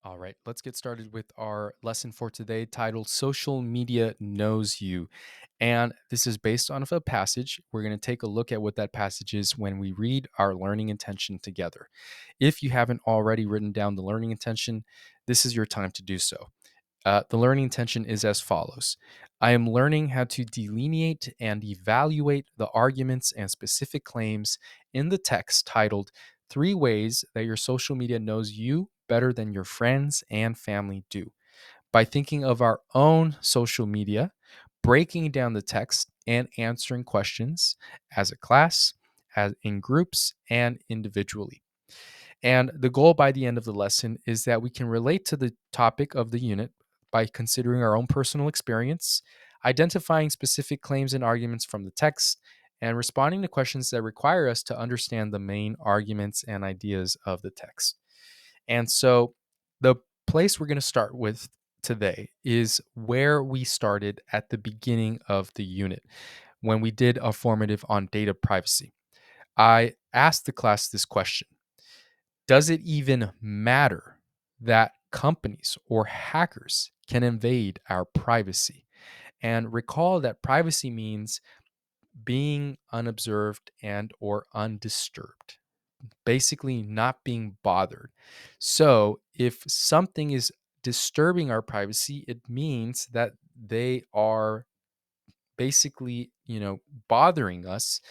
All right, let's get started with our lesson for today titled Social Media Knows You. And this is based on a passage. We're going to take a look at what that passage is when we read our learning intention together. If you haven't already written down the learning intention, this is your time to do so. The learning intention is as follows. I am learning how to delineate and evaluate the arguments and specific claims in the text titled Three Ways That Your Social Media Knows You Better Than Your Friends and Family Do. By thinking of our own social media, breaking down the text, and answering questions as a class, as in groups, and individually. And the goal by the end of the lesson is that we can relate to the topic of the unit by considering our own personal experience, identifying specific claims and arguments from the text, and responding to questions that require us to understand the main arguments and ideas of the text. And so the place we're going to start with today is where we started at the beginning of the unit when we did a formative on data privacy. I asked the class this question: does it even matter that companies or hackers can invade our privacy? And recall that privacy means being unobserved and or undisturbed, basically not being bothered. So if something is disturbing our privacy, it means that they are basically, bothering us.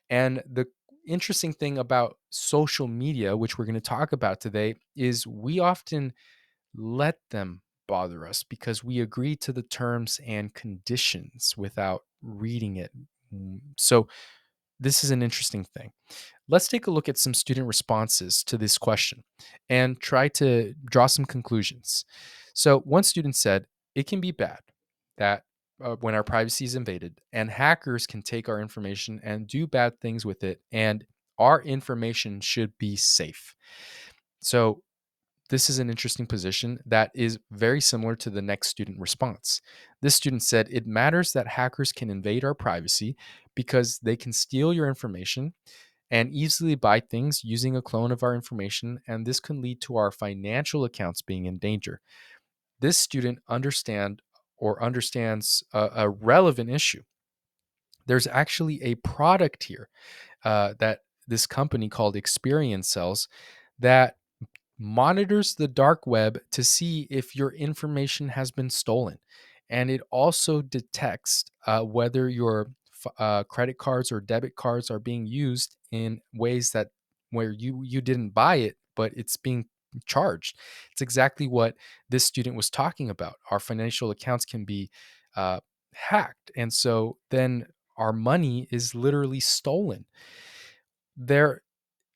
And the interesting thing about social media, which we're going to talk about today, is we often let them bother us because we agree to the terms and conditions without reading it. So, this is an interesting thing. Let's take a look at some student responses to this question and try to draw some conclusions. So, one student said, it can be bad that when our privacy is invaded and hackers can take our information and do bad things with it, and our information should be safe. So, this is an interesting position that is very similar to the next student response. This student said, it matters that hackers can invade our privacy because they can steal your information and easily buy things using a clone of our information, and this can lead to our financial accounts being in danger. This student understands a relevant issue. There's actually a product here that this company called Experience sells that monitors the dark web to see if your information has been stolen. And it also detects whether your credit cards or debit cards are being used in ways that where you didn't buy it, but it's being charged. It's exactly what this student was talking about. Our financial accounts can be uh, hacked, and so then our money is literally stolen. There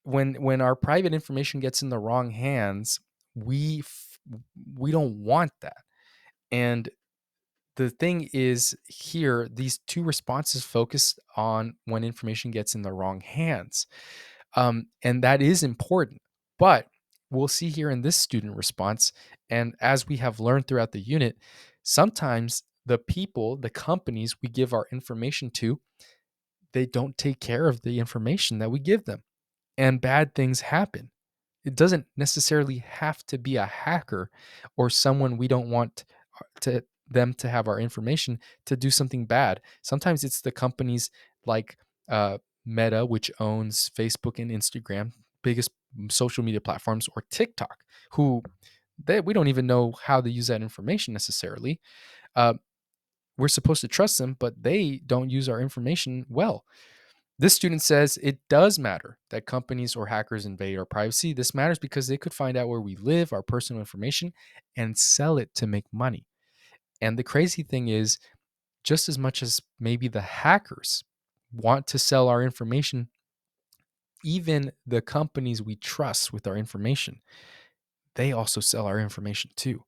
when our private information gets in the wrong hands, we f- we don't want that. And the thing is here, these two responses focus on when information gets in the wrong hands, and that is important. But we'll see here in this student response, and as we have learned throughout the unit, sometimes the people, the companies we give our information to, they don't take care of the information that we give them, and bad things happen. It doesn't necessarily have to be a hacker or someone we don't want to them to have our information to do something bad. Sometimes it's the companies like uh, Meta, which owns Facebook and Instagram, biggest social media platforms, or TikTok, who we don't even know how they use that information necessarily. Uh, we're supposed to trust them, but they don't use our information well. This student says it does matter that companies or hackers invade our privacy. This matters because they could find out where we live, our personal information, and sell it to make money. And the crazy thing is, just as much as maybe the hackers want to sell our information, even the companies we trust with our information, they also sell our information too.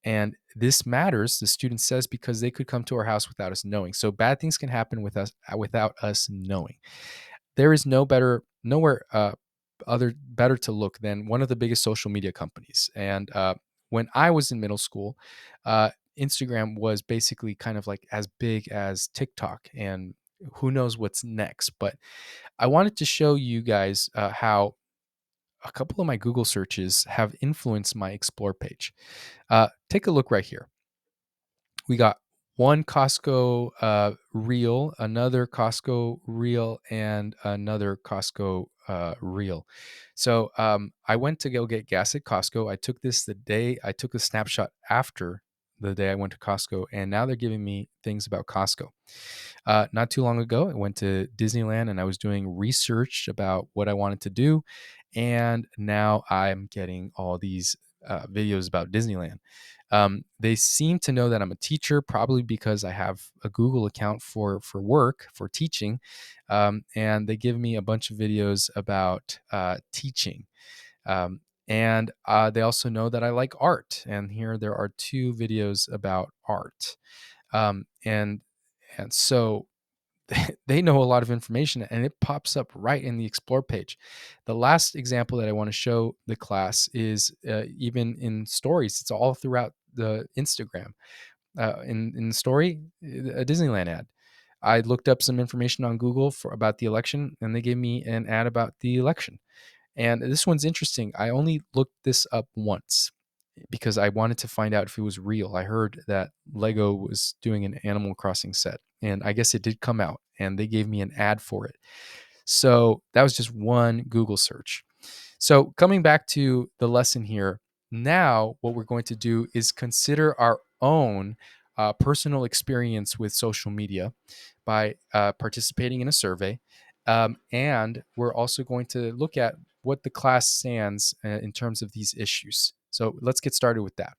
And this matters, the student says, because they could come to our house without us knowing. So bad things can happen without us knowing. There is nowhere other better to look than one of the biggest social media companies. And when I was in middle school, uh, Instagram was basically kind of like as big as TikTok, and who knows what's next. But I wanted to show you guys how a couple of my Google searches have influenced my Explore page. Take a look right here. We got one Costco reel, another Costco reel, and another Costco reel. So I went to go get gas at Costco. I took this the day I took a snapshot after the day I went to Costco, and now they're giving me things about Costco. Not too long ago, I went to Disneyland and I was doing research about what I wanted to do. And now I'm getting all these videos about Disneyland. They seem to know that I'm a teacher, probably because I have a Google account for work for teaching, and they give me a bunch of videos about teaching. And they also know that I like art, and here there are two videos about art. And so they know a lot of information, and it pops up right in the Explore page. The last example that I want to show the class is even in stories. It's all throughout the Instagram. In the story, a Disneyland ad. I looked up some information on Google for about the election, and they gave me an ad about the election. And this one's interesting. I only looked this up once because I wanted to find out if it was real. I heard that Lego was doing an Animal Crossing set, and I guess it did come out, and they gave me an ad for it. So that was just one Google search. So coming back to the lesson here, now what we're going to do is consider our own personal experience with social media by participating in a survey. And we're also going to look at what the class stands in terms of these issues. So let's get started with that.